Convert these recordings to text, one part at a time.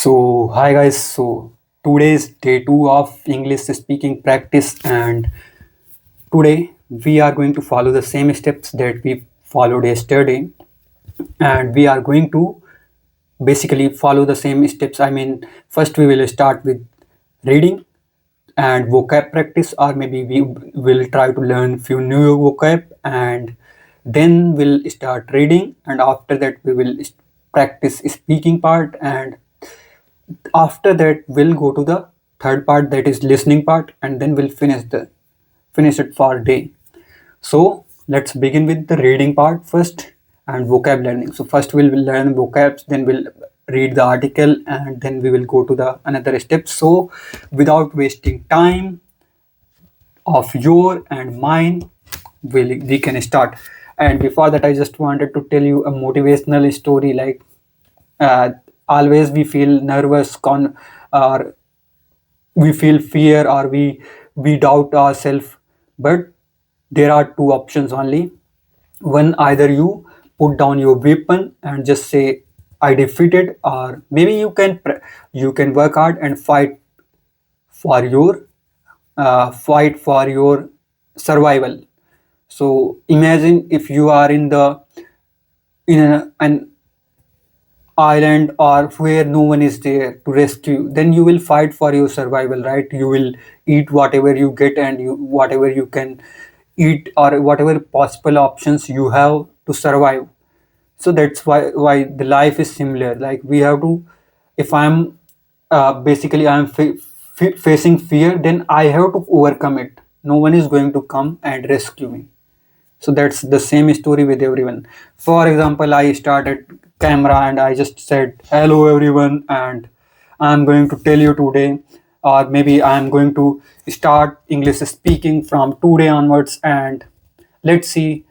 Hi guys. Today's day two of English speaking practice, and today we are going to follow the same steps that we followed yesterday, and we are going to basically follow the same steps. First we will start with reading and vocab practice, or maybe we will try to learn few new vocab, and then we'll start reading, and after that we will practice speaking part, and after that we'll go to the third part, that is listening part, and then we'll finish it for a day. So let's begin with the reading part first and vocab learning. So first we'll learn vocabs, then we'll read the article, and then we will go to the another step. So without wasting time of your and mine, we can start. And before that, I just wanted to tell you a motivational story. Uh, Always we feel nervous, or we feel fear, or we doubt ourselves, but there are two options only. One, either you put down your weapon and just say I defeated, or maybe you can work hard and for your fight for your survival. So imagine if you are an island, or where no one is there to rescue you, then you will fight for your survival, right? You will eat whatever you get, and whatever you can eat, or whatever possible options you have to survive. So that's why the life is similar. Like, we have to, if I'm basically I'm facing fear, then I have to overcome it. No one is going to come and rescue me. So that's the same story with everyone. For example, I started camera and I just said hello everyone, and I'm going to tell you today, or maybe I'm going to start English speaking from today onwards, and let's see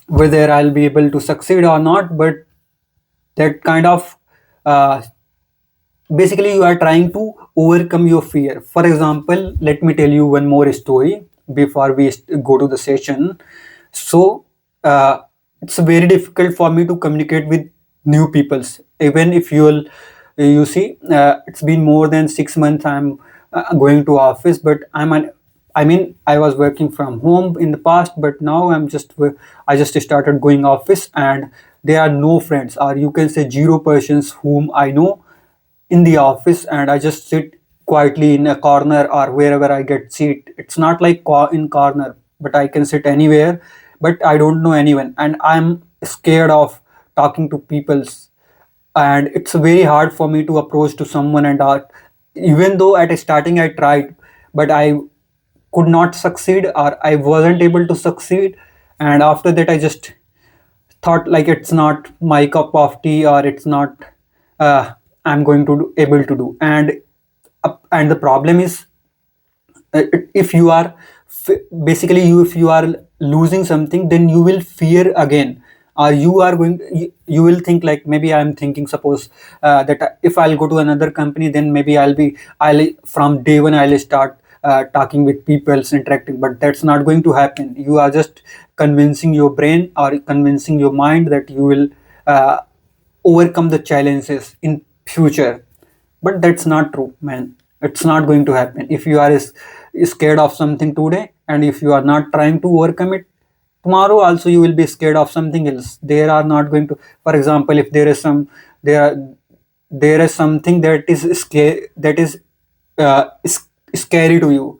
whether I'll be able to succeed or not. But that kind of uh, basically you are trying to overcome your fear. For example, let me tell you one more story before we go to the session. So it's very difficult for me to communicate with new peoples, even if you see, it's been more than 6 months I'm going to office, but I was working from home in the past, but now I just started going office, and there are no friends, or you can say zero persons whom I know in the office, and I just sit quietly in a corner or wherever I get seat. It's not like in corner, but I can sit anywhere, but I don't know anyone, and I'm scared of talking to people, and it's very hard for me to approach to someone and even though at starting I tried, but I could not succeed, or I wasn't able to succeed. And after that I just thought like it's not my cup of tea, or it's not I'm going to able to do. And the problem is, if you are basically if you are losing something, then you will fear again, or you will think like, maybe I'm thinking, suppose that if I'll go to another company, then maybe I'll from day one I'll start talking with people, interacting, but that's not going to happen. You are just convincing your brain or convincing your mind that you will uh, overcome the challenges in future, but that's not true, man. It's not going to happen. If you are scared of something today, and if you are not trying to overcome it, tomorrow also you will be scared of something else. There are not going to, for example, if there there is something that is scary to you,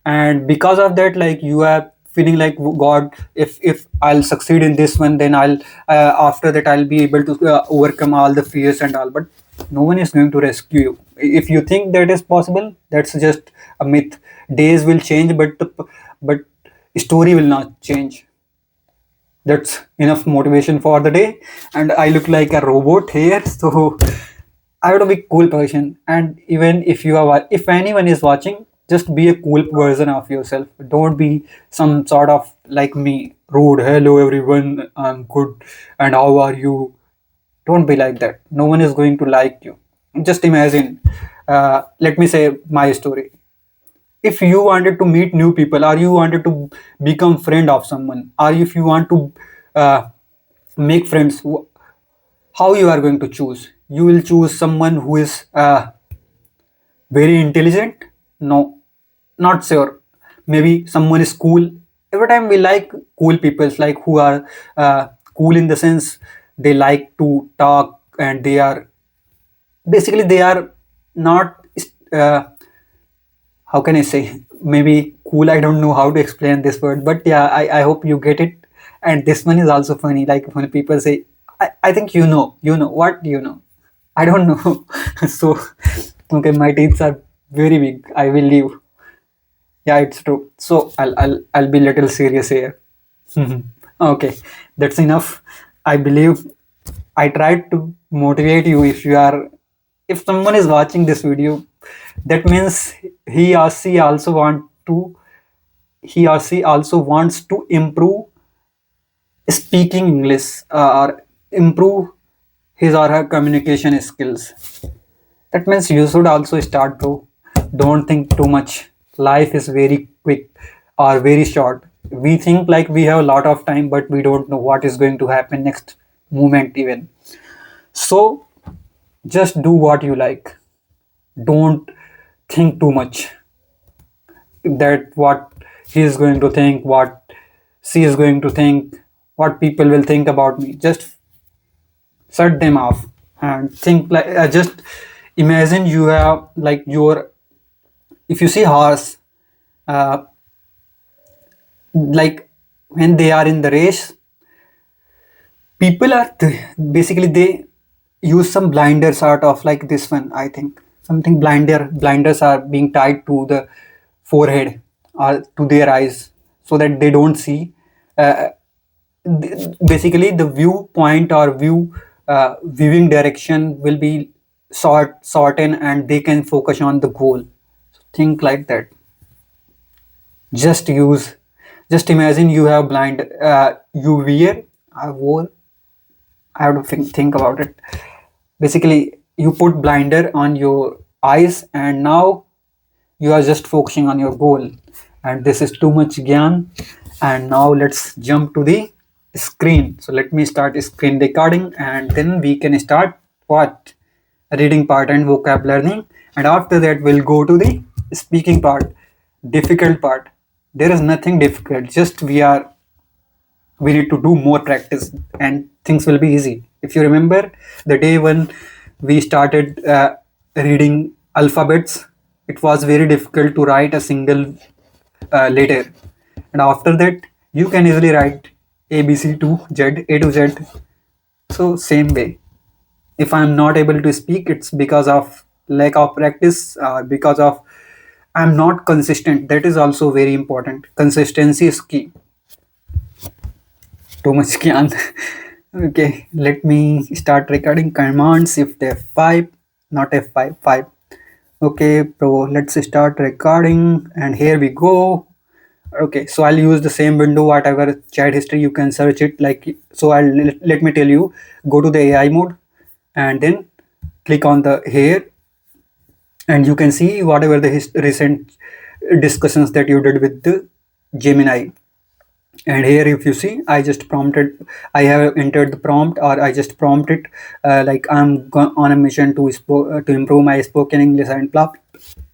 and because of that, like, you are feeling like, god, if I'll succeed in this one, then I'll after that I'll be able to overcome all the fears and all. But no one is going to rescue you. If you think that is possible, that's just a myth. Days will change, but story will not change. That's enough motivation for the day. And I look like a robot here, so I have to be cool person. And even if if anyone is watching, just be a cool version of yourself. Don't be some sort of like me, rude. Hello everyone, I'm good, and how are you? Don't be like that. No one is going to like you. Just imagine. Let me say my story. If you wanted to meet new people, or you wanted to become friend of someone, or if you want to uh, make friends, how you are going to choose? you will choose someone who is very intelligent? No, not sure. Maybe someone is cool. Every time we like cool people, like who are cool in the sense they like to talk, and they are basically they are not uh, how can I say, maybe cool. I don't know how to explain this word, but yeah, I hope you get it. And this one is also funny. Like when people say, I think you know what you know. I don't know. So okay, my teeth are very big. I will leave. Yeah, it's true. So I'll be little serious here. Okay, that's enough. I believe I tried to motivate you. If someone is watching this video, that means he or she also want to he or she also wants to improve speaking English, or improve his or her communication skills. That means you should also start, bro. Don't think too much. Life is very quick or very short. We think like we have a lot of time, but we don't know what is going to happen next moment, even. So just do what you like. Don't think too much that what he is going to think, what she is going to think, what people will think about me. Just shut them off and think like, just imagine you have like your, if you see horse, uh, like when they are in the race, people are basically they use some blinders sort of like this one. I think something blinders are being tied to the forehead or to their eyes so that they don't see. uh, Basically the viewpoint or viewing direction will be shorten, and they can focus on the goal. Think like that. Just use just imagine you have blind, you wear, I wore, I have to think about it. Basically you put blinder on your eyes, and now you are just focusing on your goal. And this is too much gyan. And now let's jump to the screen. So let me start screen recording, and then we can start what, reading part and vocab learning. And after that we'll go to the speaking part, difficult part. There is nothing difficult, just we need to do more practice and things will be easy. If you remember the day when we started reading alphabets, it was very difficult to write a single letter, and after that you can easily write ABC to Z, A to Z. So same way, if I'm not able to speak, it's because of lack of practice, because of I'm not consistent. That is also very important. Consistency is key. Too much gyan. Okay, let me start recording. Commands if F5, not F5, 5. Okay, bro, let's start recording, and here we go. Okay, so I'll use the same window, whatever chat history, you can search it like so. Let me tell you, go to the AI mode, and then click on the here, and you can see whatever the recent discussions that you did with the Gemini. And here if you see, I have entered the prompt, or I just prompted like on a mission to to improve my spoken English and blah,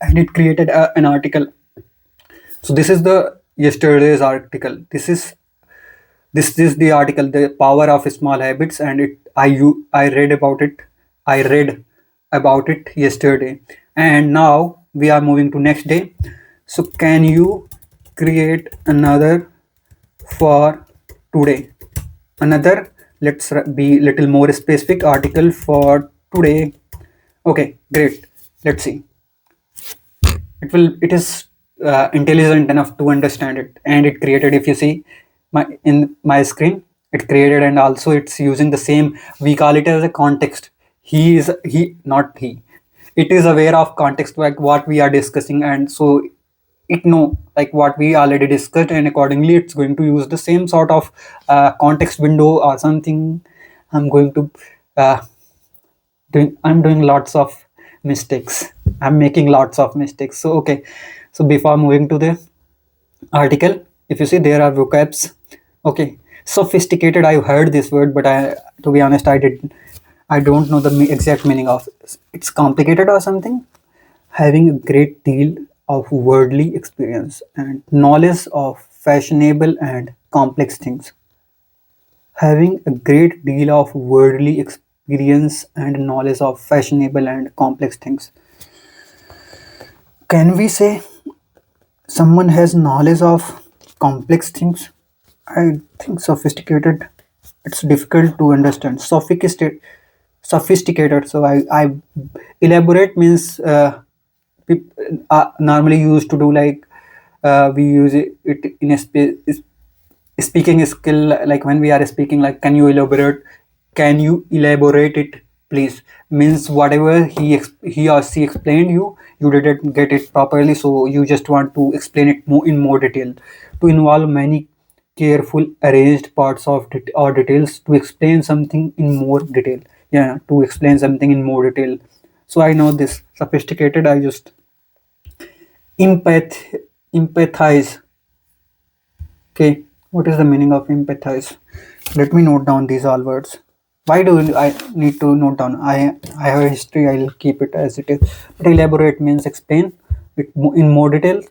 and it created an article. So this is the yesterday's article. This is the article, the power of small habits, and I read about it. I read about it yesterday, and now we are moving to next day. So can you create another for today? Another, let's be little more specific, article for today. Okay, great. Let's see. It is intelligent enough to understand it, and it created, if you see in my screen, it created, and also it's using the same, we call it as a context. He not he, it is aware of context, like what we are discussing, and so it know like what we already discussed, and accordingly it's going to use the same sort of context window or something. I'm going to uh, I'm doing lots of mistakes. I'm making lots of mistakes. So okay, so before moving to the article, if you see, there are vocabs. Okay, sophisticated, I've heard this word, but I, to be honest, I didn't, I don't know the exact meaning of it's complicated or something. Having a great deal of worldly experience and knowledge of fashionable and complex things. Having a great deal of worldly experience and knowledge of fashionable and complex things. Can we say someone has knowledge of complex things? I think sophisticated. It's difficult to understand. Sophisticated. So I elaborate means normally used to do like we use it in a speaking skill, like when we are speaking like can you elaborate it please, means whatever he or she explained you, you didn't get it properly, so you just want to explain it more in more detail, to involve many careful arranged parts of or details to explain something in more detail. Yeah, to explain something in more detail. So I know this sophisticated. I just empath empathize. Okay, what is the meaning of empathize? Let me note down these all words. Why do I need to note down? I have a history. I'll keep it as it is. But elaborate means explain it in more detail.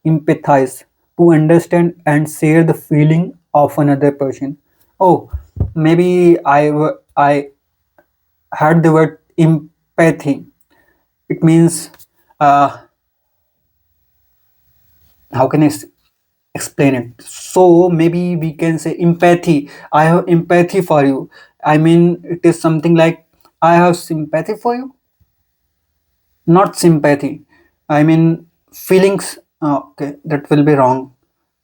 Empathize, to understand and share the feeling of another person. Oh, maybe I heard the word empathy. It means uh, how can explain it? So maybe we can say empathy. I have empathy for you. I mean, it is something like I have sympathy for you, not sympathy. I mean, feelings. Okay, that will be wrong.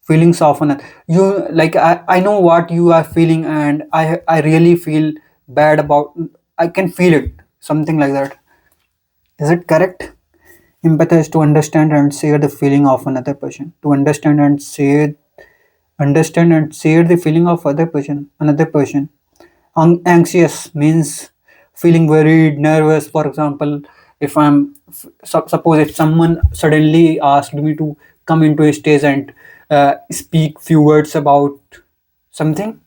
Feelings often you like. I know what you are feeling, and I really feel bad about. I can feel it. Something like that. Is it correct? Empathize, to understand and share the feeling of another person. To understand and share the feeling of another person. Anxious means feeling worried, nervous. For example, if suppose if someone suddenly asked me to come into a stage and speak few words about something,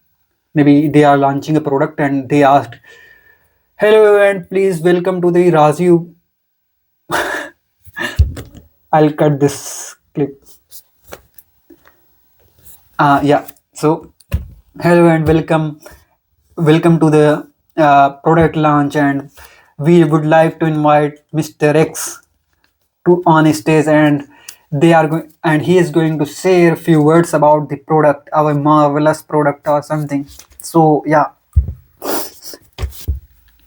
maybe they are launching a product and they asked, "Hello and please welcome to the Rajiv." I'll cut this clip. Yeah. So, hello and welcome to the product launch, and we would like to invite Mr. X to on stage, and he is going to say a few words about the product, our marvelous product or something. So yeah,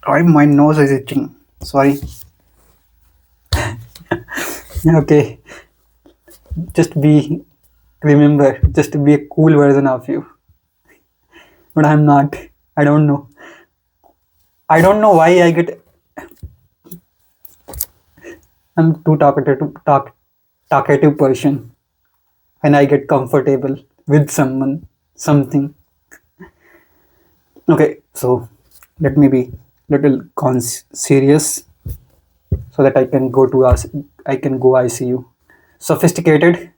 my nose is itching. Sorry. Okay, just be remember just to be a cool version of you, but I'm not. I don't know. I don't know why I get. I'm too talkative person, and I get comfortable with someone, something. Okay, so let me be little serious so that I can go ICU. Sophisticated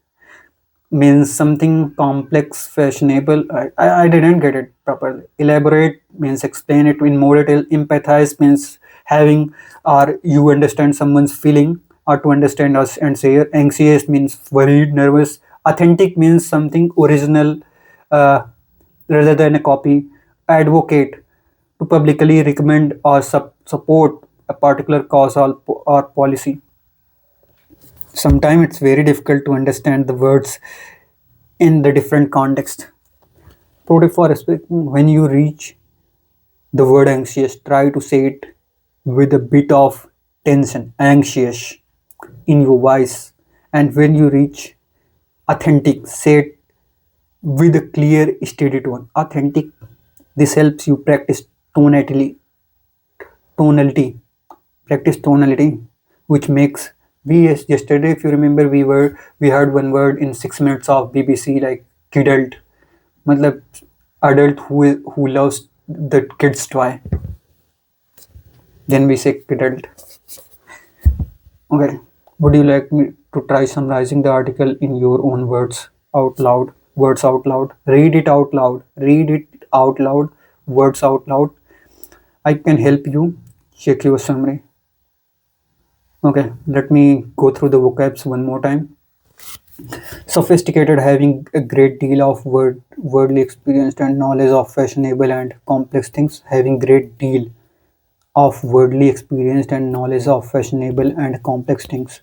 means something complex, fashionable. I didn't get it properly. Elaborate means explain it in more detail. Empathize means having or you understand someone's feeling or to understand us and say. Anxious means worried, nervous. Authentic means something original uh, rather than a copy. Advocate, to publicly recommend or support a particular cause or policy. Sometimes it's very difficult to understand the words in the different context. Protect for respect, when you reach the word anxious, try to say it with a bit of tension, anxious, in your voice. And when you reach authentic, say it with a clear, steady tone. Authentic. This helps you practice tonality, tonality, practice tonality, which makes yesterday, if you remember, we heard one word in 6 minutes of BBC like kidult, matlab adult who loves the kids toy. Then we say kidult. Okay. Would you like me to try summarizing the article in your own words out loud? Words out loud. Read it out loud. Read it out loud. Words out loud. I can help you. Check your summary. Okay, let me go through the vocabs one more time. Sophisticated, having a great deal of worldly experience and knowledge of fashionable and complex things. Having great deal of worldly experience and knowledge of fashionable and complex things.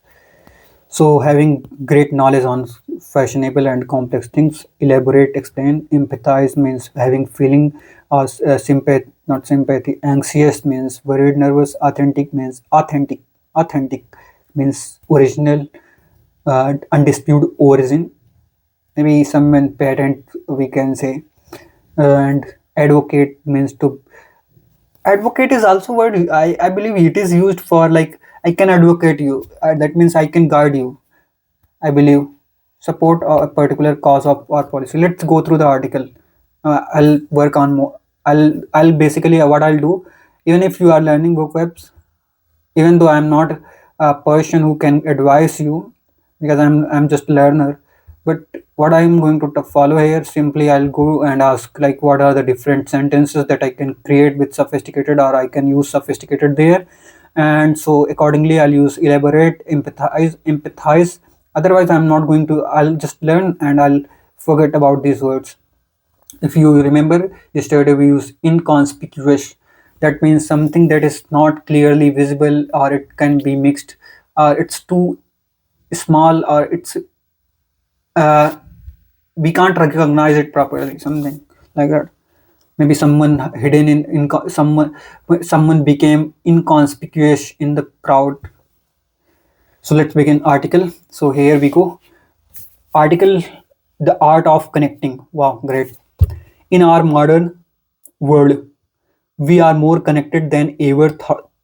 So having great knowledge on fashionable and complex things. Elaborate, explain. Empathize means having feeling or sympathy, not sympathy. Anxious means worried, nervous. Authentic means authentic. Authentic means original, undisputed origin. Maybe someone patent we can say. And advocate means to advocate is also word I believe it is used for like I can advocate you. That means I can guide you. I believe support a particular cause of or policy. Let's go through the article. I'll work on more. I'll basically what I'll do. Even if you are learning book webs, even though I'm not a person who can advise you, because I'm just learner. But what I'm going to follow here, simply I'll go and ask like what are the different sentences that I can create with sophisticated or I can use sophisticated there. And so accordingly I'll use elaborate, empathize. Otherwise I'm not going to, I'll just learn and I'll forget about these words. If you remember, yesterday we used inconspicuous. That means something that is not clearly visible or it can be mixed or it's too small or it's uh, we can't recognize it properly, something like that. Maybe someone hidden in someone became inconspicuous in the crowd. So let's begin article. So here we go. Article, the art of connecting. Wow, great. In our modern world, we are more connected than ever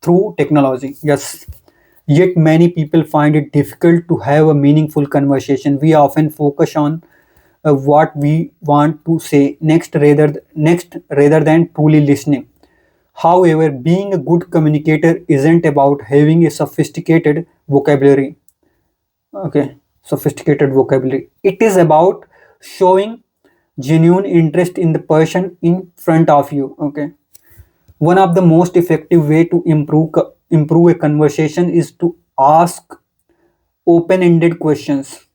through technology. Yes. Yet many people find it difficult to have a meaningful conversation. We often focus on what we want to say next rather than truly listening. However, being a good communicator isn't about having a sophisticated vocabulary. Okay, sophisticated vocabulary. It is about showing genuine interest in the person in front of you. Okay, one of the most effective way to improve a conversation is to ask open-ended questions.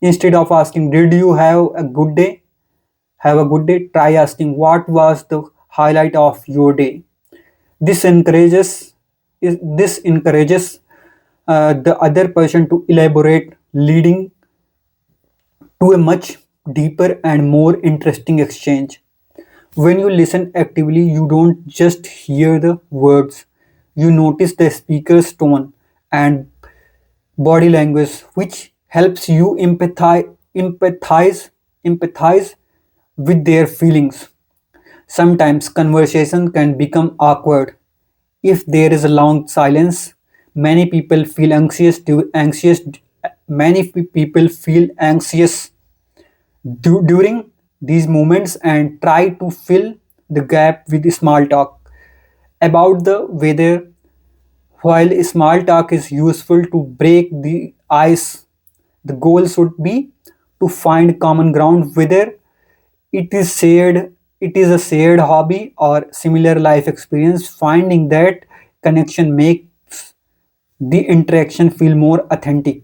Instead of asking, "Did you have a good day?" Have a good day. Try asking, "What was the highlight of your day?" This encourages the other person to elaborate, leading to a much deeper and more interesting exchange. When you listen actively, you don't just hear the words, you notice the speaker's tone and body language, which helps you empathize with their feelings. Sometimes conversation can become awkward if there is a long silence. Many people feel anxious. Many people feel anxious during these moments and try to fill the gap with small talk about the weather. While small talk is useful to break the ice, the goal should be to find common ground, whether it is shared it is a shared hobby or similar life experience. Finding that connection makes the interaction feel more authentic.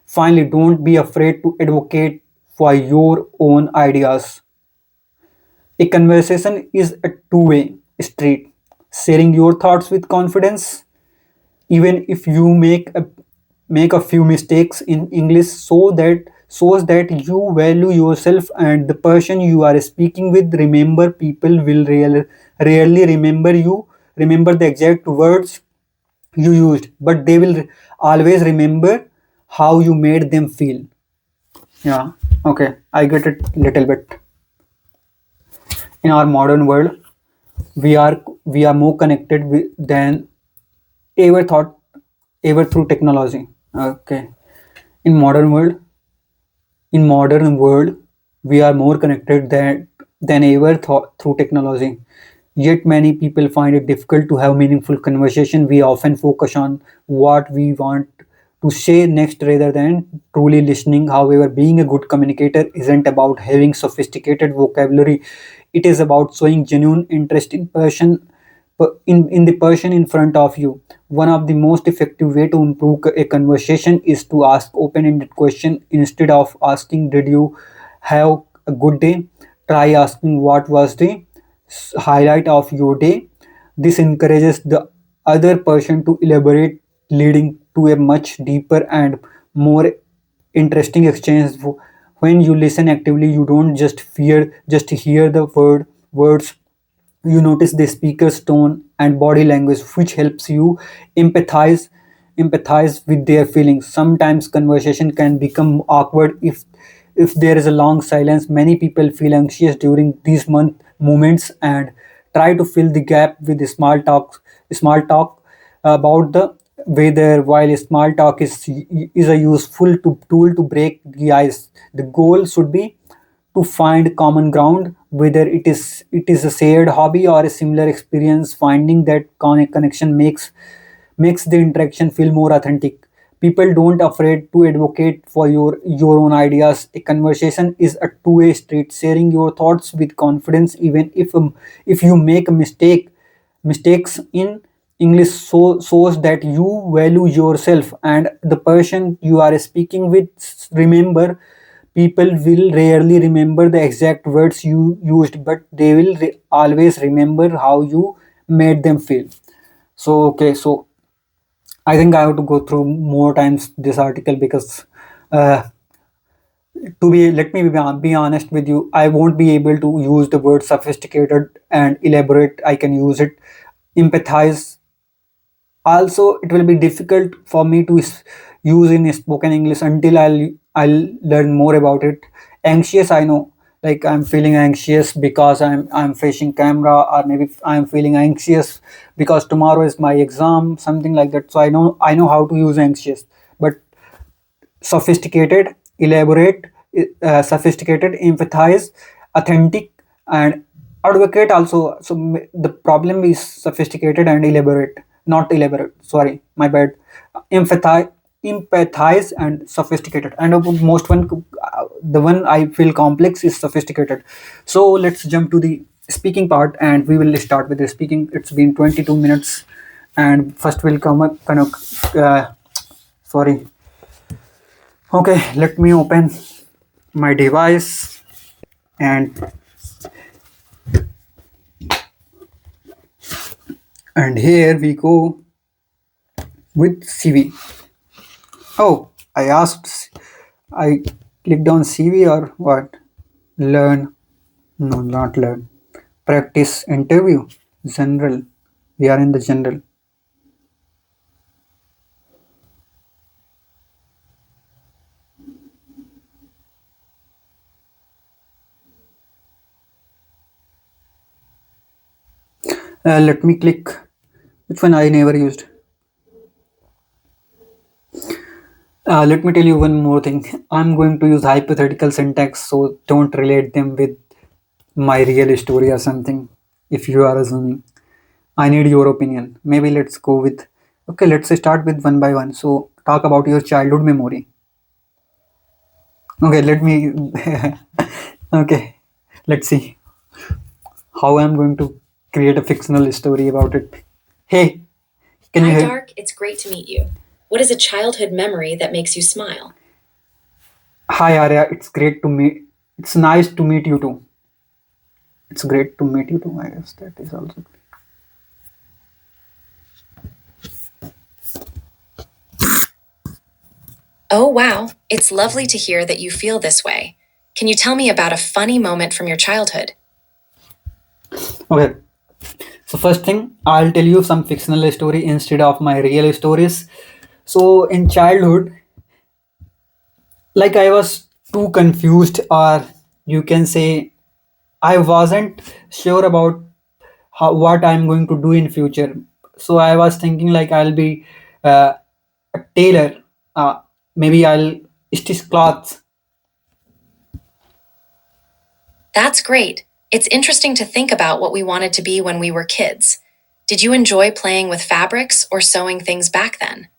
Finally, don't be afraid to advocate for your own ideas. A conversation is a two-way street. Sharing your thoughts with confidence, even if you make a few mistakes in English, shows that you value yourself and the person you are speaking with. Remember, people will rarely remember the exact words you used, but they will always remember how you made them feel. Yeah, okay, I get it little bit. In our modern world, we are more connected than ever thought ever through technology. Okay, in modern world we are more connected than ever through technology. Yet many people find it difficult to have meaningful conversation. We often focus on what we want to say next rather than truly listening. However, being a good communicator isn't about having sophisticated vocabulary. It is about showing genuine interest in person in the person in front of you. One of the most effective way to improve a conversation is to ask open-ended question instead of asking did you have a good day. Try asking what was the highlight of your day. This encourages the other person to elaborate, leading to a much deeper and more interesting exchange. When you listen actively, you don't just hear the words. You notice the speaker's tone and body language, which helps you empathize empathize with their feelings. Sometimes conversation can become awkward if there is a long silence. Many people feel anxious during these moments and try to fill the gap with small talk about the weather. While small talk is a useful tool to break the ice, the goal should be to find common ground, whether it is a shared hobby or a similar experience. Finding that connection makes the interaction feel more authentic. People don't afraid to advocate for your own ideas. A conversation is a two-way street. Sharing your thoughts with confidence, even if you make a mistakes in English, shows that you value yourself and the person you are speaking with. Remember, people will rarely remember the exact words you used, but they will always remember how you made them feel. So, okay, so I think I have to go through more times this article because uh, let me be honest with you, I won't be able to use the word sophisticated and elaborate. I can use it empathize. Also, it will be difficult for me to use in spoken English until I'll learn more about it. Anxious, I know, like I'm feeling anxious because I'm facing camera, or maybe I'm feeling anxious because tomorrow is my exam, something like that. So I know how to use anxious. But sophisticated, elaborate, sophisticated, empathize, authentic, and advocate also. So the problem is sophisticated and elaborate, not elaborate. Sorry, my bad. Empathize, empathize, and sophisticated. And most one, the one I feel complex is sophisticated. So let's jump to the speaking part, and we will start with the speaking. It's been 22 minutes, and first will come up kind of. Sorry. Okay, let me open my device, and here we go with CV. Oh, I clicked on CV or what? Learn. No, not learn. Practice interview. General. We are in the general. Let me click. Which one I never used? Let me tell you one more thing. I'm going to use hypothetical syntax, so don't relate them with my real story or something. If you are assuming, I need your opinion. Maybe let's go with. Okay, let's start with one by one. So, talk about your childhood memory. Okay, let me. Okay, let's see how I'm going to create a fictional story about it. Hey, can you Hi, hear? Dark. It's great to meet you. What is a childhood memory that makes you smile? Hi, Arya. It's great to meet. It's nice to meet you too. It's great to meet you too. I guess that is also. Oh, wow. It's lovely to hear that you feel this way. Can you tell me about a funny moment from your childhood? Okay. So first thing, I'll tell you some fictional story instead of my real stories. So in childhood, like I was too confused, or you can say I wasn't sure about what I'm going to do in future. So I was thinking like I'll be a tailor. Maybe I'll stitch cloths. That's great. It's interesting to think about what we wanted to be when we were kids. Did you enjoy playing with fabrics or sewing things back then?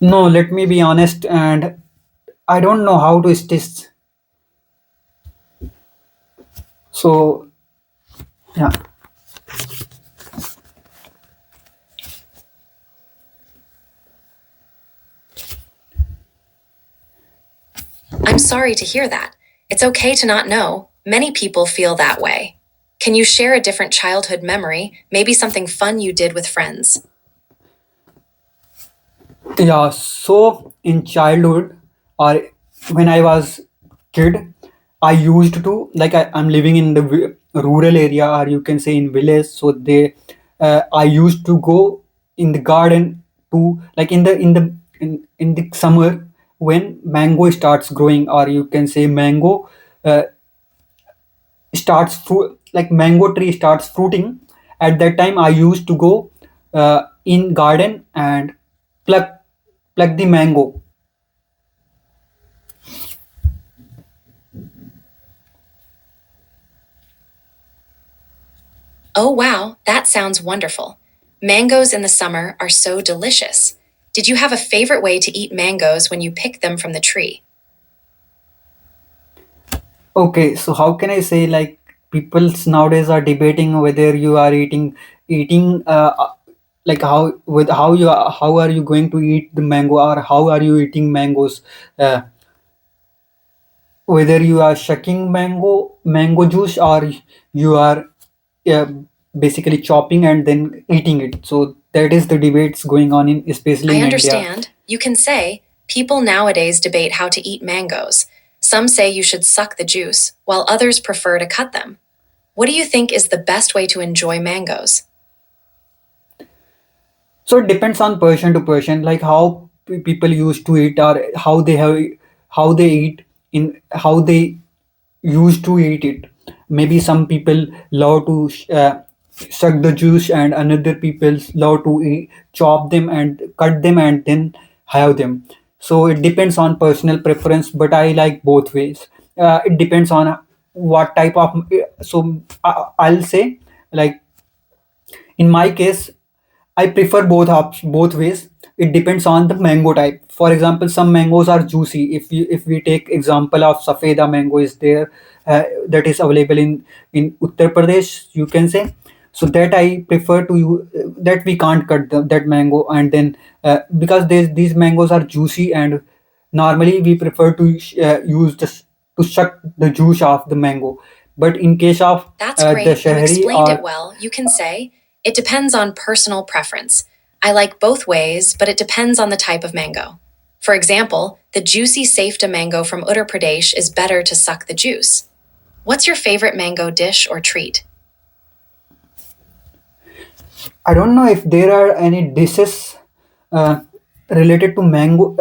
No, let me be honest, and I don't know how to stitch. So yeah. I'm sorry to hear that. It's okay to not know. Many people feel that way. Can you share a different childhood memory, maybe something fun you did with friends? Yeah, so in childhood or when I was kid, I used to like I'm living in the rural area or you can say in village. So they, I used to go in the garden to like in the summer when mango starts growing or you can say mango uh, starts fruit like mango tree starts fruiting. At that time, I used to go in garden and pluck pluck the mango. Oh, wow, that sounds wonderful. Mangoes in the summer are so delicious. Did you have a favorite way to eat mangoes when you pick them from the tree? Okay, so how can I say like people nowadays are debating whether you are eating like how are you going to eat the mango or how are you eating mangoes, uh, whether you are shucking mango juice or you are uh, basically chopping and then eating it. So that is the debates going on in especially I in India. understand. You can say, people nowadays debate how to eat mangoes. Some say you should suck the juice, while others prefer to cut them. What do you think is the best way to enjoy mangoes? So it depends on person to person, like how people used to eat or how they eat in how they used to eat it. Maybe some people love to suck the juice, and another people love to chop them and cut them and then have them. So it depends on personal preference, but I like both ways. It depends on what type of. So I'll say like in my case I prefer both ways. It depends on the mango type. For example, some mangoes are juicy. If we take example of safeda mango is there, that is available in Uttar Pradesh, you can say. So that I prefer to that we can't cut that mango and then because these mangoes are juicy and normally we prefer to use this to suck the juice of the mango. But in case of That's the great. You shahri explained it or well. You can say, it depends on personal preference. I like both ways, but it depends on the type of mango. For example, the juicy Safta mango from Uttar Pradesh is better to suck the juice. What's your favorite mango dish or treat? I don't know if there are any dishes uh, related to mango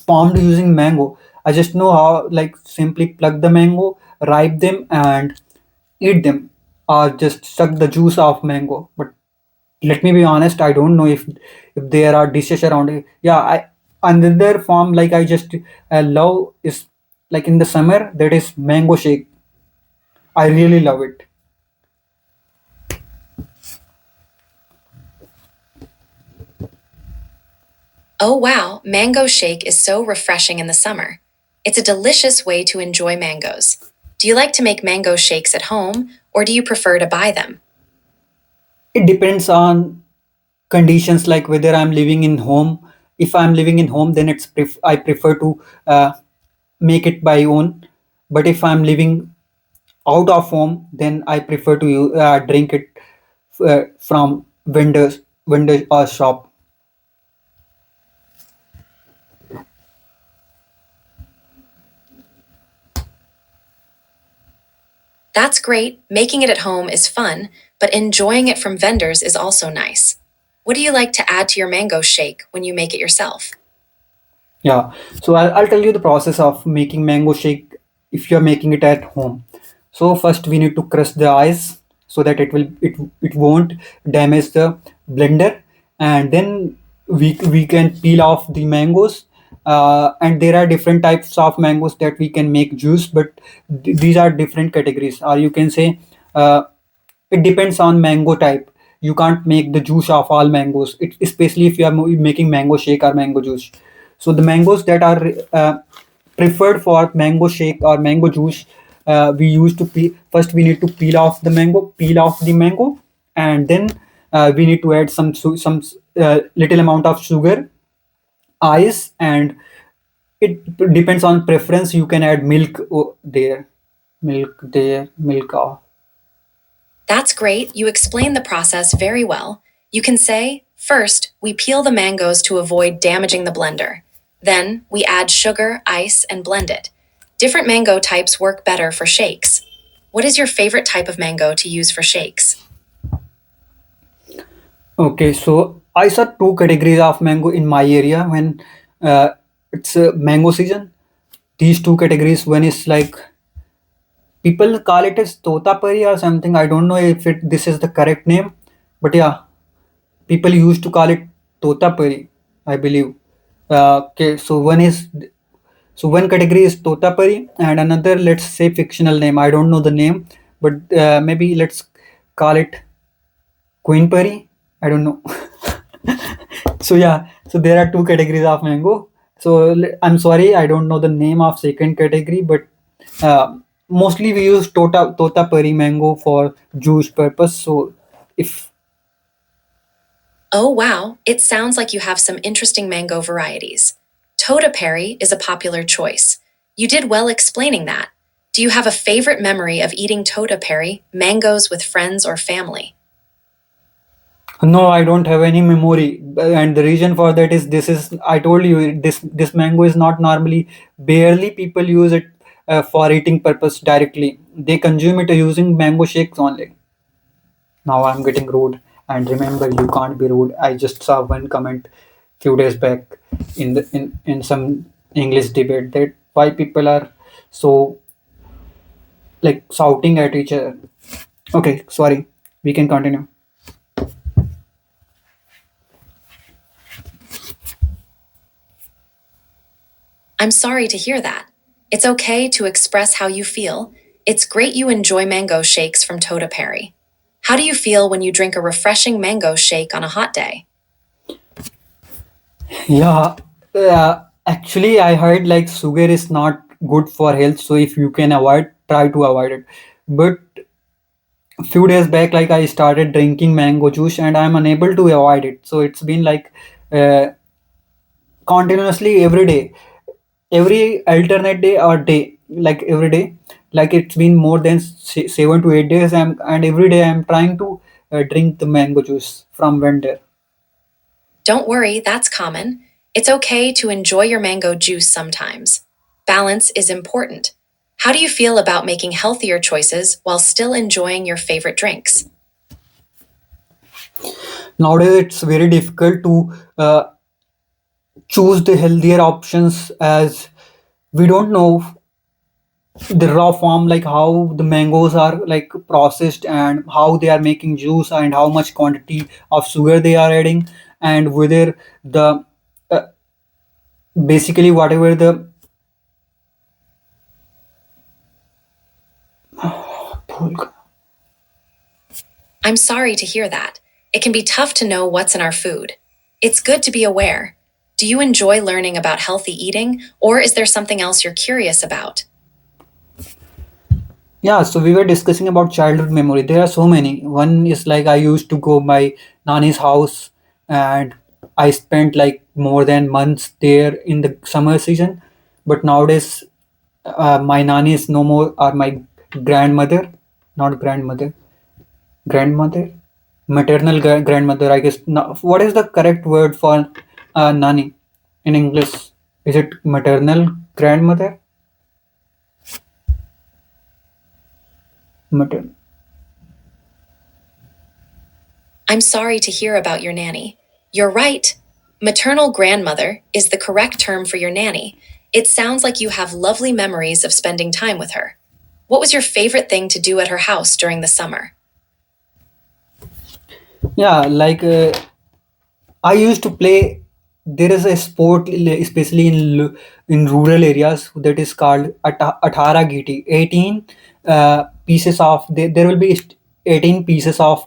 formed using mango. I just know how like simply pluck the mango, ripe them, and eat them, or just suck the juice of mango. But let me be honest, I don't know if there are dishes around it. Yeah, I another form like I just love is like in the summer that is mango shake. I really love it. Oh wow, mango shake is so refreshing in the summer. It's a delicious way to enjoy mangoes. Do you like to make mango shakes at home, or do you prefer to buy them? It depends on conditions like whether I'm living in home. If I'm living in home, then I prefer to make it by own. But if I'm living out of home, then I prefer to drink it from vendors or shop. That's great. Making it at home is fun, but enjoying it from vendors is also nice. What do you like to add to your mango shake when you make it yourself? Yeah, so I'll tell you the process of making mango shake if you're making it at home. So first we need to crush the ice so that it won't damage the blender, and then we can peel off the mangoes. And there are different types of mangoes that we can make juice, but these are different categories. Or you can say it depends on mango type. You can't make the juice of all mangoes, especially if you are making mango shake or mango juice. So the mangoes that are preferred for mango shake or mango juice, we used to first we need to peel off the mango, and then we need to add some little amount of sugar, ice, and It depends on preference. You can add milk there, milk. That's great. You explained the process very well. You can say, first, we peel the mangoes to avoid damaging the blender. Then, we add sugar, ice, and blend it. Different mango types work better for shakes. What is your favorite type of mango to use for shakes? Okay, so I saw two categories of mango in my area when uh, it's mango season. These two categories, one is like people call it as totapari or something. I don't know if this is the correct name, but yeah, people used to call it totapari, I believe. Okay, so one category is totapari, and another, let's say, fictional name. I don't know the name, but maybe let's call it queen pari. I don't know. So yeah, so there are two categories of mango. So I'm sorry, I don't know the name of second category, but mostly we use totapari mango for juice purpose. So if Oh, wow, it sounds like you have some interesting mango varieties. Tota Perry is a popular choice. You did well explaining that. Do you have a favorite memory of eating Tota Perry, mangoes with friends or family? no, I don't have any memory, and the reason for that is this is I told you this mango is not normally, barely people use it for eating purpose directly. They consume it using mango shakes only. Now I'm getting rude, and remember, you can't be rude. I just saw one comment few days back in some English debate that why people are so like shouting at each other. Okay, sorry. We can continue. I'm sorry to hear that. It's okay to express how you feel. It's great you enjoy mango shakes from Tota Perry. How do you feel when you drink a refreshing mango shake on a hot day? Yeah, actually, I heard like sugar is not good for health, so if you can avoid, try to avoid it. But a few days back, like I started drinking mango juice, and I'm unable to avoid it. So it's been like uh, continuously every day, every alternate day or day, like every day, like it's been more than 7 to 8 days. And every day I'm trying to drink the mango juice from vendor. Don't worry, that's common. It's okay to enjoy your mango juice sometimes. Balance is important. How do you feel about making healthier choices while still enjoying your favorite drinks? Nowadays it's very difficult to choose the healthier options, as we don't know the raw form, like how the mangoes are like processed and how they are making juice and how much quantity of sugar they are adding, and whether the uh, basically whatever the I'm sorry to hear that. It can be tough to know what's in our food. It's good to be aware. Do you enjoy learning about healthy eating, or is there something else you're curious about? Yeah, so we were discussing about childhood memory. There are so many. One is like I used to go my nani's house, and I spent like more than months there in the summer season. But nowadays, my nani is no more, or my grandmother, not grandmother, grandmother, maternal grandmother, I guess. No, what is the correct word for nani in English? Is it maternal grandmother? Maternal. I'm sorry to hear about your nanny. You're right. Maternal grandmother is the correct term for your nanny. It sounds like you have lovely memories of spending time with her. What was your favorite thing to do at her house during the summer? Yeah, like I used to play. There is a sport, especially in rural areas, that is called Athara Giti. 18 pieces of there will be 18 pieces of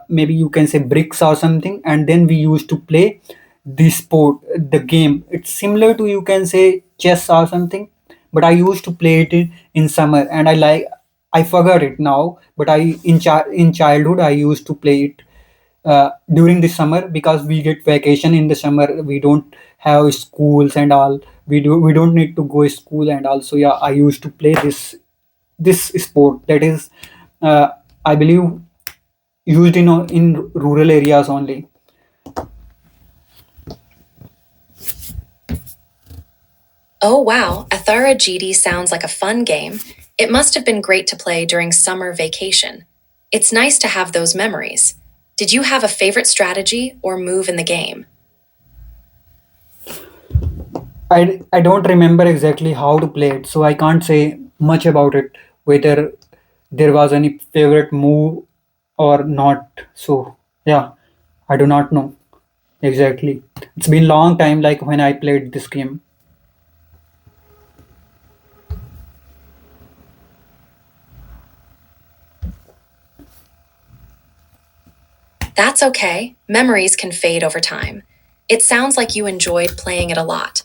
maybe you can say bricks or something, and then we used to play the sport, the game. It's similar to, you can say, chess or something, but I used to play it in summer, and I forgot it now. But in childhood I used to play it during the summer, because we get vacation in the summer. We don't have schools and all. We don't need to go to school and also. Yeah, I used to play this sport that is, uh, I believe, used in rural areas only. Oh wow, Athara GD sounds like a fun game. It must have been great to play during summer vacation. It's nice to have those memories. Did you have a favorite strategy or move in the game? I don't remember exactly how to play it, so I can't say much about it, whether there was any favorite move or not. So yeah, I do not know exactly. It's been long time like when I played this game. That's okay. Memories can fade over time. It sounds like you enjoyed playing it a lot.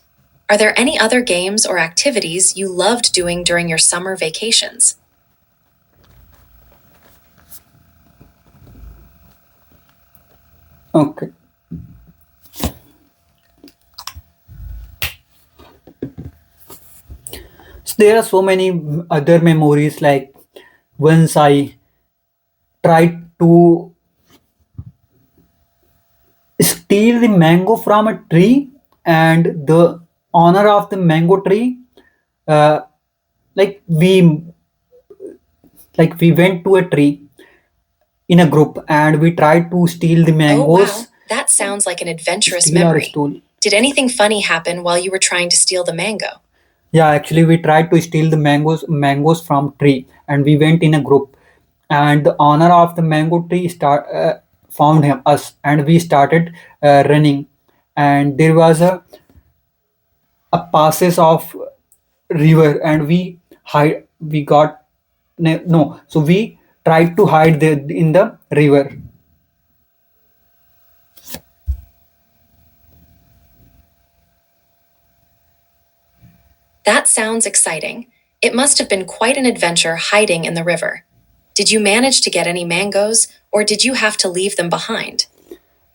Are there any other games or activities you loved doing during your summer vacations? Okay. So there are so many other memories, like once I tried to steal the mango from a tree, and the owner of the mango tree, uh, like we went to a tree in a group and we tried to steal the Oh mangoes, wow, that sounds like an adventurous steal or memory. stole. Did anything funny happen while you were trying to steal the mango? Yeah, actually we tried to steal the mangoes from tree, and we went in a group, and the owner of the mango tree found him us, and we started running, and there was a passes of river, and we got no, so we tried to hide in the river. That sounds exciting. It must have been quite an adventure hiding in the river. Did you manage to get any mangoes, or did you have to leave them behind?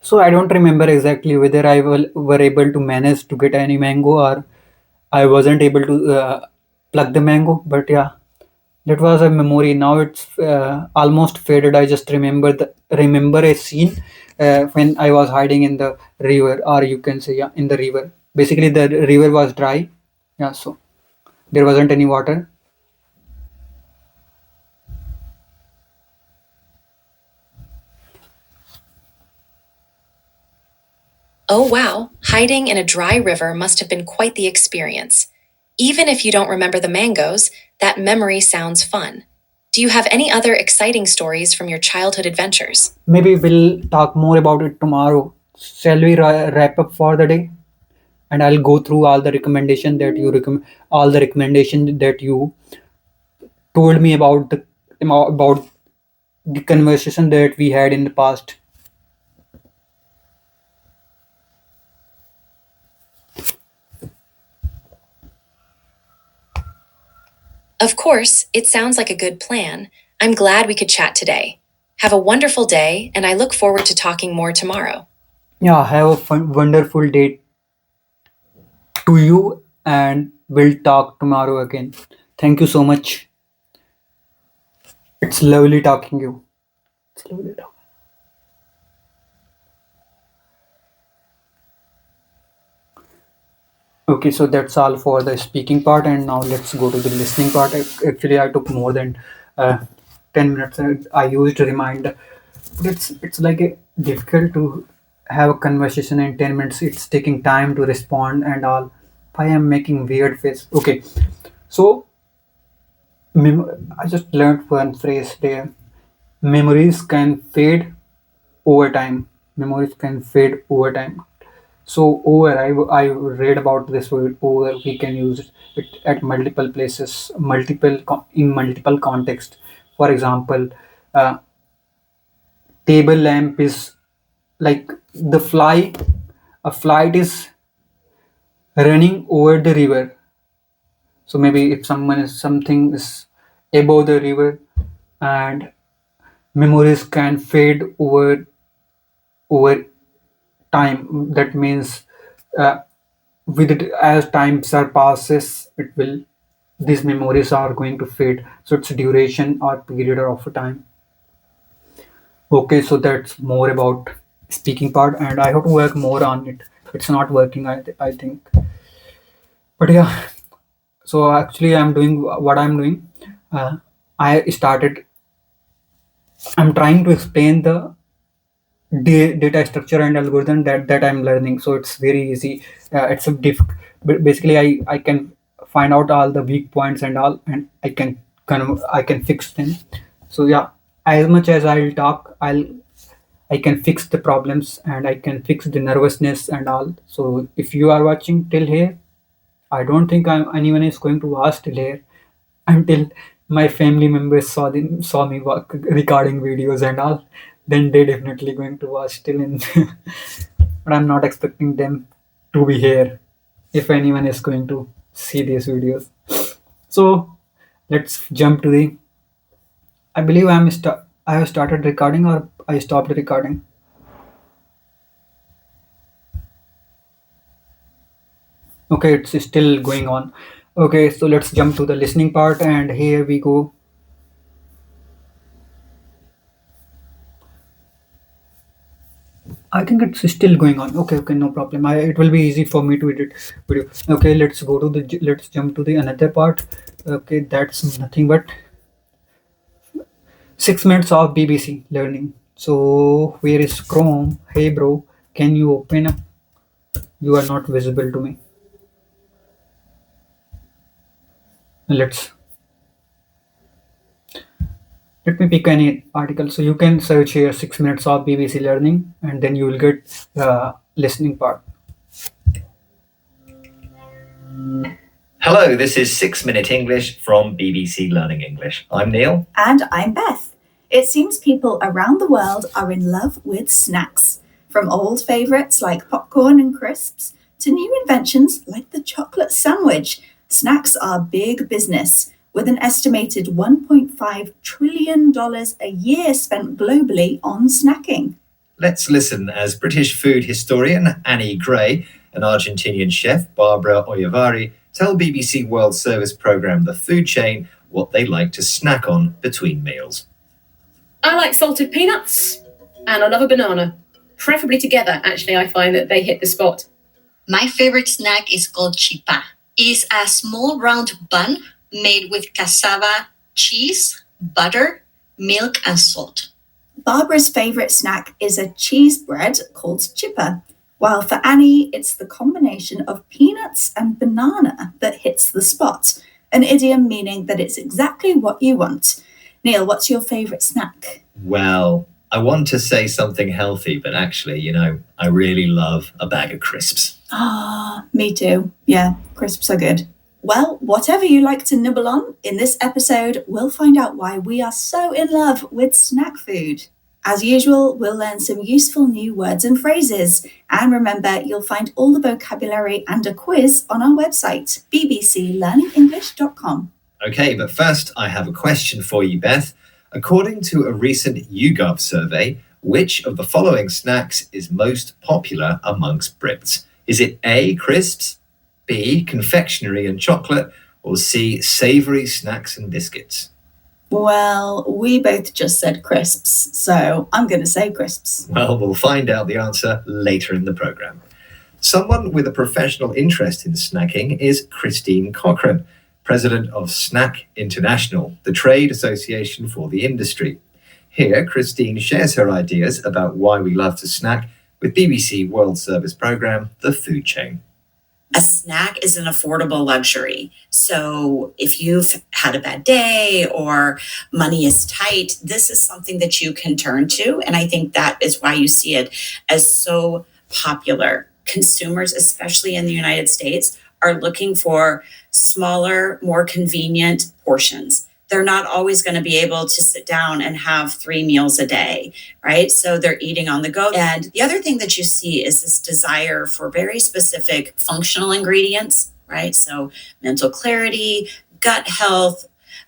So I don't remember exactly whether were able to manage to get any mango, or I wasn't able to pluck the mango. But yeah, that was a memory. Now it's almost faded. I just remember a scene when I was hiding in the river, or you can say, yeah, in the river. Basically, the river was dry. Yeah, so there wasn't any water. Oh wow, hiding in a dry river must have been quite the experience. Even if you don't remember the mangoes, that memory sounds fun. Do you have any other exciting stories from your childhood adventures? Maybe we'll talk more about it tomorrow. Shall we wrap up for the day? And I'll go through all the recommendation that you told me about the conversation that we had in the past. Of course, it sounds like a good plan. I'm glad we could chat today. Have a wonderful day, and I look forward to talking more tomorrow. Yeah, have a wonderful day to you, and we'll talk tomorrow again. Thank you so much. It's lovely talking to you. It's lovely talking. Okay, so that's all for the speaking part, and now let's go to the listening part. Actually, I took more than uh, 10 minutes. I used to remind, but it's like difficult to have a conversation in 10 minutes. It's taking time to respond and all. I am making weird face. Okay, so I just learned one phrase there. Memories can fade over time. Memories can fade over time. So over, I read about this word over. We can use it at multiple places, in multiple context. For example, uh, table lamp is like the fly. A flight is running over the river. So maybe if something is above the river, and memories can fade over over time. That means uh, with it, as time passes, it will these memories are going to fade. So it's duration or period of time. Okay, so that's more about speaking part, and I have to work more on it. It's not working, I think. But yeah, so actually, I'm doing what I'm doing. I started. I'm trying to explain the data structure and algorithm that I'm learning. So it's very easy. It's a but basically I can find out all the weak points and all, and I can fix them. So yeah, as much as I'll talk, I can fix the problems and I can fix the nervousness and all. So if you are watching till here, I don't think anyone is going to watch till here until my family members saw me recording videos and all. Then they definitely going to watch till in. But I'm not expecting them to be here if anyone is going to see these videos. So let's jump to the. I believe I have started recording or I stopped recording. Okay, it's still going on. Okay, so let's jump to the listening part, and here we go. I think it's still going on. Okay, okay, no problem. It will be easy for me to edit video. Okay, let's jump to the another part. Okay, that's nothing but 6 minutes of BBC learning. So where is Chrome? Hey bro, can you open up? You are not visible to me. Let's Let me pick any article. So you can search here 6 minutes of BBC learning, and then you will get listening part. Hello, this is 6 Minute English from BBC Learning English. I'm Neil. And I'm Beth. It seems people around the world are in love with snacks, from old favourites like popcorn and crisps to new inventions like the chocolate sandwich. Snacks are big business, with an estimated $1.5 trillion a year spent globally on snacking. Let's listen as British food historian Annie Gray and Argentinian chef Barbara Oyavari tell BBC World Service programme The Food Chain what they like to snack on between meals. I like salted peanuts and I love a banana. Preferably together, actually, I find that they hit the spot. My favorite snack is called chipa. It's a small round bun made with cassava, cheese, butter, milk, and salt. Barbara's favourite snack is a cheese bread called chipper, while for Annie, it's the combination of peanuts and banana that hits the spot, an idiom meaning that it's exactly what you want. Neil, what's your favourite snack? Well, I want to say something healthy, but actually, I really love a bag of crisps. Ah, me too. Yeah, crisps are good. Well, whatever you like to nibble on, in this episode, we'll find out why we are so in love with snack food. As usual, we'll learn some useful new words and phrases. And remember, you'll find all the vocabulary and a quiz on our website, bbclearningenglish.com. Okay, but first I have a question for you, Beth. According to a recent YouGov survey, which of the following snacks is most popular amongst Brits? Is it A, crisps, B, confectionery and chocolate, or C, savoury snacks and biscuits? Well, we both just said crisps, so I'm going to say crisps. Well, we'll find out the answer later in the programme. Someone with a professional interest in snacking is Christine Cochrane, president of Snack International, the trade association for the industry. Here, Christine shares her ideas about why we love to snack with BBC World Service programme The Food Chain. A snack is an affordable luxury. So if you've had a bad day or money is tight, this is something that you can turn to. And I think that is why you see it as so popular. Consumers, especially in the United States, are looking for smaller, more convenient portions. They're not always going to be able to sit down and have 3 meals a day, right? So they're eating on the go. And the other thing that you see is this desire for very specific functional ingredients, right? So mental clarity, gut health,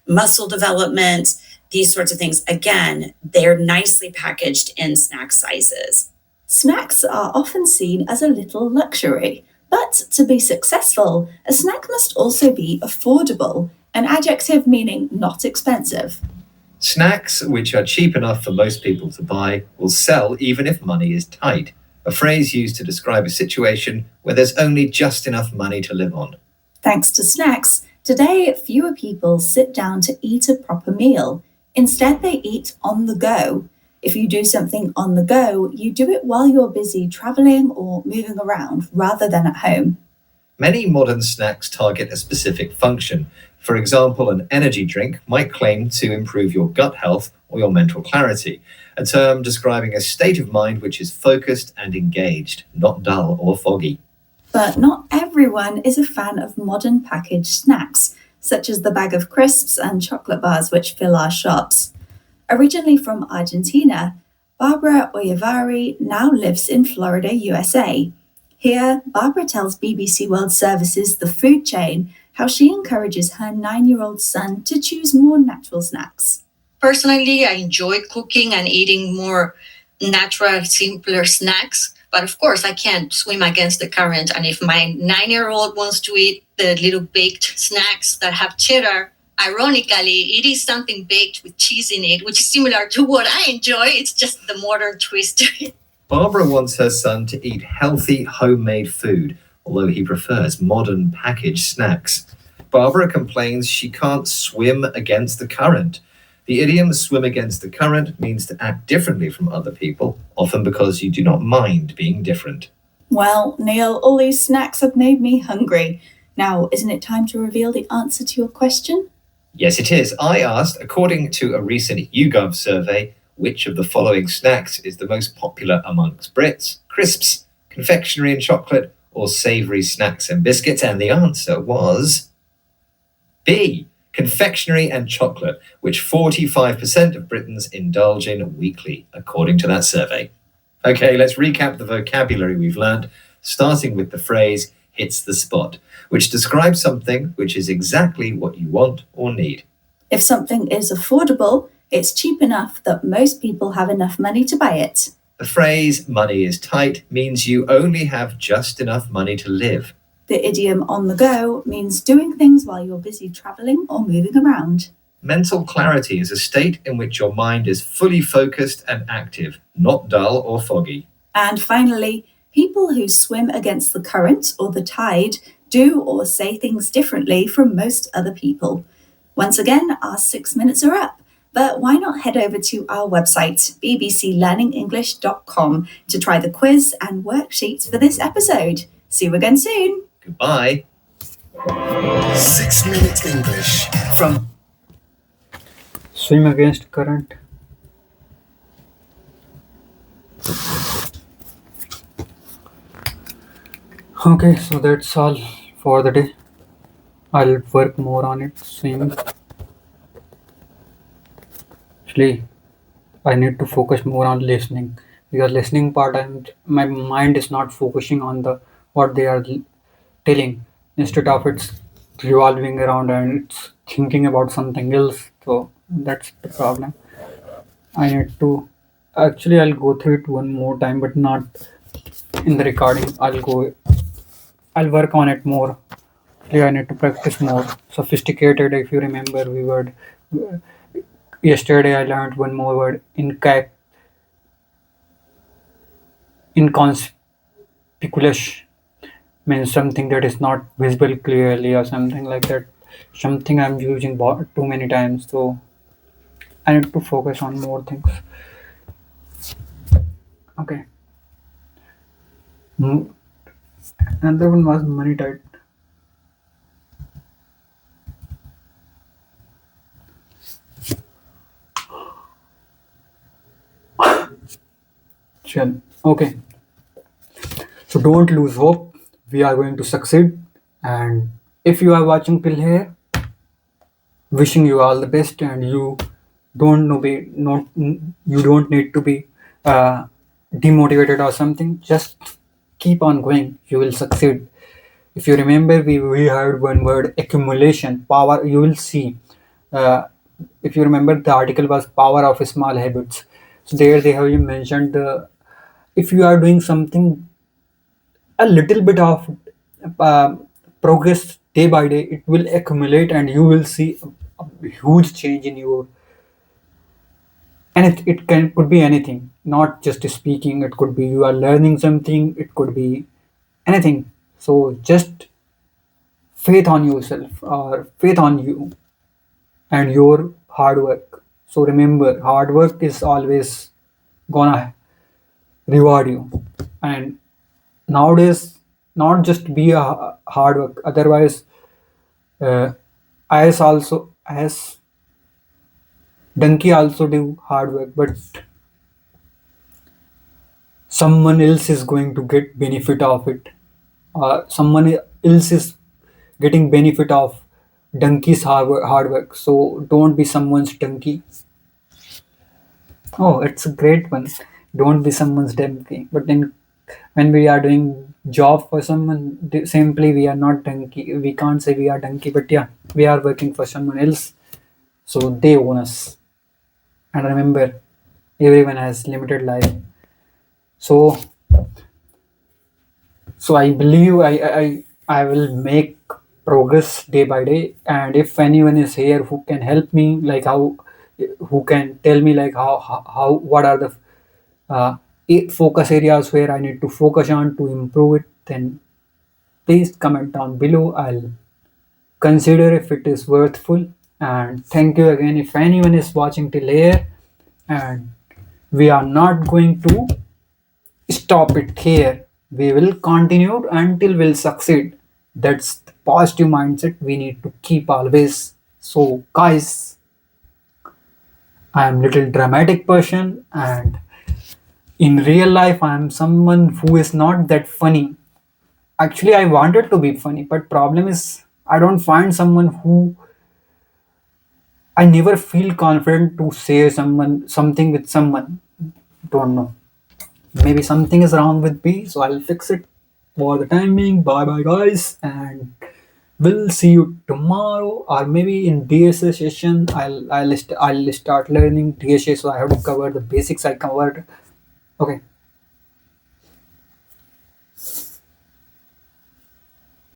muscle development, these sorts of things. Again, they're nicely packaged in snack sizes. Snacks are often seen as a little luxury, but to be successful, a snack must also be affordable, an adjective meaning not expensive. Snacks, which are cheap enough for most people to buy, will sell even if money is tight, a phrase used to describe a situation where there's only just enough money to live on. Thanks to snacks, today fewer people sit down to eat a proper meal. Instead, they eat on the go. If you do something on the go, you do it while you're busy traveling or moving around rather than at home. Many modern snacks target a specific function. For example, an energy drink might claim to improve your gut health or your mental clarity, a term describing a state of mind which is focused and engaged, not dull or foggy. But not everyone is a fan of modern packaged snacks, such as the bag of crisps and chocolate bars which fill our shops. Originally from Argentina, Barbara Oyavari now lives in Florida, USA. Here, Barbara tells BBC World Service's The Food Chain how she encourages her 9-year-old son to choose more natural snacks. Personally, I enjoy cooking and eating more natural, simpler snacks. But of course, I can't swim against the current. And if my 9-year-old wants to eat the little baked snacks that have cheddar, ironically, it is something baked with cheese in it, which is similar to what I enjoy. It's just the modern twist to it. Barbara wants her son to eat healthy, homemade food, although he prefers modern packaged snacks. Barbara complains she can't swim against the current. The idiom swim against the current means to act differently from other people, often because you do not mind being different. Well, Neil, all these snacks have made me hungry. Now, isn't it time to reveal the answer to your question? Yes, it is. I asked, according to a recent YouGov survey, which of the following snacks is the most popular amongst Brits? Crisps, confectionery and chocolate, or savoury snacks and biscuits? And the answer was B, confectionery and chocolate, which 45% of Britons indulge in weekly, according to that survey. Okay, let's recap the vocabulary we've learned, starting with the phrase hits the spot, which describes something which is exactly what you want or need. If something is affordable, it's cheap enough that most people have enough money to buy it. The phrase money is tight means you only have just enough money to live. The idiom on the go means doing things while you're busy traveling or moving around. Mental clarity is a state in which your mind is fully focused and active, not dull or foggy. And finally, people who swim against the current or the tide do or say things differently from most other people. Once again, our 6 minutes are up. But why not head over to our website, bbclearningenglish.com, to try the quiz and worksheets for this episode. See you again soon. Goodbye. 6 Minute English from Swim against current. Okay, so that's all for the day. I'll work more on it. Swim. Actually, I need to focus more on listening, because listening part, my mind is not focusing on the what they are telling. Instead of it's revolving around and it's thinking about something else. So that's the problem. I need to actually I'll go through it one more time, but not in the recording. I'll work on it more. Yeah, I need to practice more. Sophisticated. If you remember, we were yesterday. I learned one more word, inconspicuous, means something that is not visible clearly or something like that. Something I'm using too many times, so I need to focus on more things. Okay. Mm, Another one was money tight. Chill. Okay. So don't lose hope. We are going to succeed. And if you are watching till here, wishing you all the best. And you don't know be not you don't need to be demotivated or something. Just keep on going. You will succeed. If you remember, we heard one word, accumulation, power. You will see. Uh, if you remember, the article was power of small habits. So there they have mentioned the if you are doing something, a little bit of uh, progress day by day, it will accumulate and you will see a huge change in your. And it can could be anything, not just speaking. It could be you are learning something, it could be anything. So just faith on yourself or faith on you and your hard work. So remember, hard work is always gonna reward you. And nowadays, not just be a hard work, otherwise uh, as donkey also do hard work, but someone else is going to get benefit of it, someone else is getting benefit of donkey's hard work. So don't be someone's donkey. Oh, it's a great one. Don't be someone's donkey. But then when we are doing job for someone, simply we are not donkey. We can't say we are donkey, but yeah, we are working for someone else. So they own us. And remember, everyone has limited life. So I believe I will make progress day by day. And if anyone is here who can help me, like how, who can tell me like how what are the uh, focus areas where I need to focus on to improve it, then please comment down below. I'll consider if it is worthful. And thank you again if anyone is watching till here. And we are not going to stop it here. We will continue until we'll succeed. That's the positive mindset we need to keep always. So guys, I am little dramatic person, and in real life I am someone who is not that funny. Actually I wanted to be funny, but problem is I don't find someone who, I never feel confident to say someone something with someone. Don't know. Maybe something is wrong with me, so I'll fix it. For the time being, bye bye guys, and we'll see you tomorrow, or maybe in DSA session. I'll start learning DSA, so I have to cover the basics I covered. Okay.